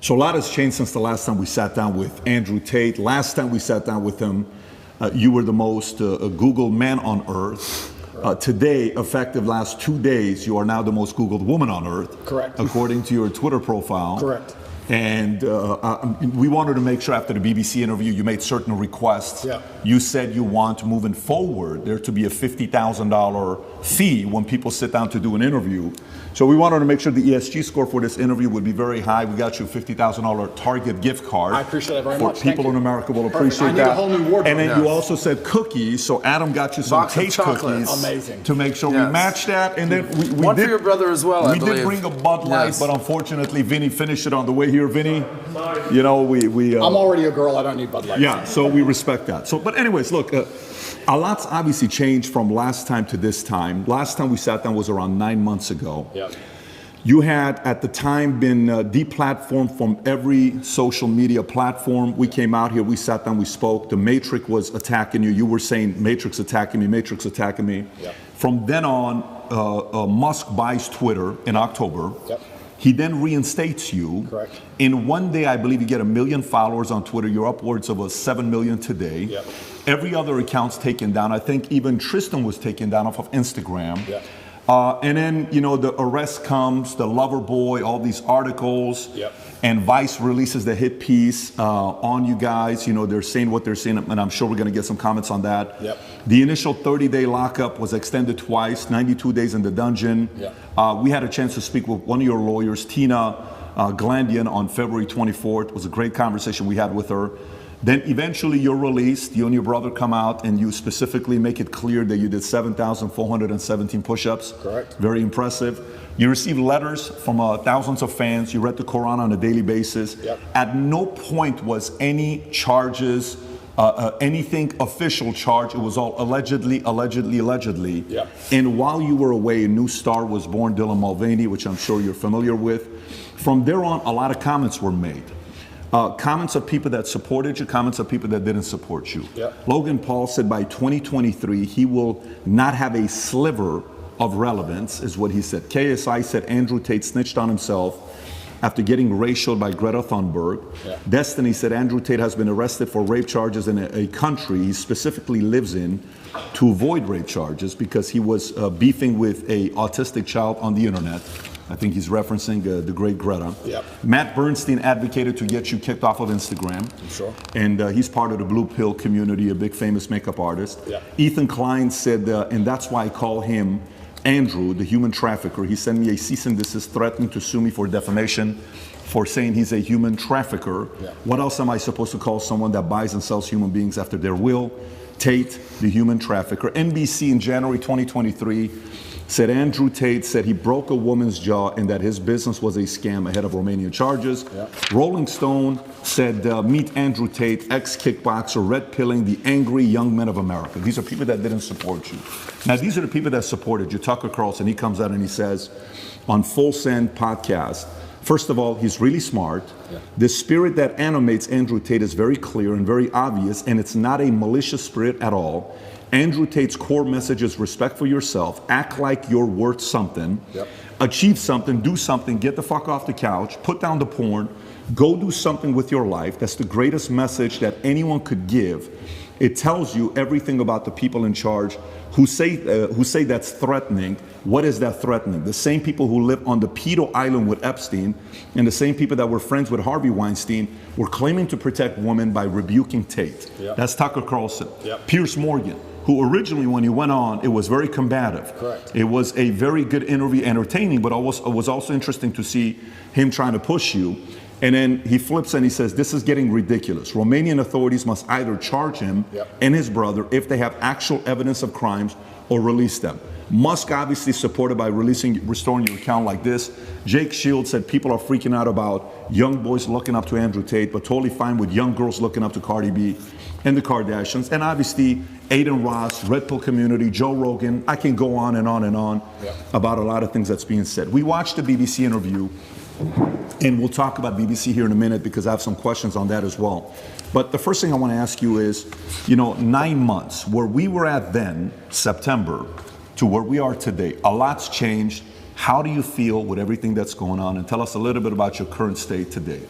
So a lot has changed since the last time we sat down with Andrew Tate. Last time we sat down with him, you were the most Googled man on earth. Today, effective last 2 days, you are now the most Googled woman on earth. Correct. According to your Twitter profile. Correct. And we wanted to make sure after the BBC interview, you made certain requests. Yeah. You said you want, moving forward, there to be a $50,000 fee when people sit down to do an interview. So we wanted to make sure the ESG score for this interview would be very high. We got you a $50,000 Target gift card. I appreciate it very for much. People in America will appreciate I need that. a whole new wardrobe. And then Yes. you also said cookies. So Adam got you some Box of Tate chocolate. cookies. Amazing. To make sure we match that. And then we One did, for your brother as well, I we believe. did bring a Bud Light, Yes. but unfortunately, Vinny finished it on the way here. Vinny, you know, I'm already a girl. I don't need Bud Light. yeah, so we respect that. So, but anyways, look, a lot's obviously changed from last time to this time. Last time we sat down was around 9 months ago. Yeah. You had, at the time, been deplatformed from every social media platform. We came out here, we sat down, we spoke. The Matrix was attacking you. You were saying, Matrix attacking me, Matrix attacking me. Yep. From then on, Musk buys Twitter in October. Yep. He then reinstates you. Correct. In one day, I believe you get 1 million followers on Twitter. You're upwards of 7 million today. Yep. Every other account's taken down. I think even Tristan was taken down off of Instagram. Yep. And then, you know, the arrest comes, the lover boy, all these articles. Yep. And Vice releases the hit piece on you guys. You know, they're saying what they're saying, and I'm sure we're going to get some comments on that. Yep. The initial 30-day lockup was extended twice, 92 days in the dungeon. Yep. We had a chance to speak with one of your lawyers, Tina Glandian, on February 24th. It was a great conversation we had with her. Then eventually you're released, you and your brother come out, and you specifically make it clear that you did 7,417 push-ups. Correct. Very impressive. You received letters from thousands of fans. You read the Quran on a daily basis. Yep. At no point was any charges, anything official charge. It was all allegedly. Yep. And while you were away, a new star was born, Dylan Mulvaney, which I'm sure you're familiar with. From there on, a lot of comments were made. Comments of people that supported you, comments of people that didn't support you. Yep. Logan Paul said by 2023, he will not have a sliver of relevance, is what he said. KSI said Andrew Tate snitched on himself after getting racialed by Greta Thunberg. Yeah. Destiny said Andrew Tate has been arrested for rape charges in a country he specifically lives in to avoid rape charges because he was beefing with an autistic child on the internet. I think he's referencing the great Greta. Yep. Matt Bernstein advocated to get you kicked off of Instagram. Sure. And he's part of the Blue Pill community, a big famous makeup artist. Yep. Ethan Klein said, and that's why I call him Andrew, the human trafficker. He sent me a cease and desist threatening to sue me for defamation for saying he's a human trafficker. Yeah. What else am I supposed to call someone that buys and sells human beings after their will? Tate, the human trafficker. NBC in January 2023 said Andrew Tate said he broke a woman's jaw and that his business was a scam ahead of Romanian charges. Yeah. Rolling Stone said, meet Andrew Tate, ex-kickboxer, red-pilling the angry young men of America. These are people that didn't support you. Now, these are the people that supported you. Tucker Carlson, he comes out and he says on Full Send podcast, first of all, he's really smart. Yeah. The spirit that animates Andrew Tate is very clear and very obvious, and it's not a malicious spirit at all. Andrew Tate's core message is respect for yourself, act like you're worth something, achieve something, do something, get the fuck off the couch, put down the porn, go do something with your life. That's the greatest message that anyone could give. It tells you everything about the people in charge who say that's threatening. What is that threatening? The same people who live on the pedo island with Epstein and the same people that were friends with Harvey Weinstein were claiming to protect women by rebuking Tate. Yep. That's Tucker Carlson. Yep. Piers Morgan, who originally, when he went on, it was very combative. Correct. It was a very good interview, entertaining, but it was also interesting to see him trying to push you. And then he flips and he says, this is getting ridiculous. Romanian authorities must either charge him and his brother if they have actual evidence of crimes or release them. Musk obviously supported by restoring your account like this. Jake Shields said people are freaking out about young boys looking up to Andrew Tate, but totally fine with young girls looking up to Cardi B and the Kardashians. And obviously, Aiden Ross, Red Pill community, Joe Rogan. I can go on and on and on about a lot of things that's being said. We watched the BBC interview, and we'll talk about BBC here in a minute because I have some questions on that as well. But the first thing I want to ask you is, 9 months, where we were at then, September, to where we are today, a lot's changed. How do you feel with everything that's going on? And tell us a little bit about your current state today.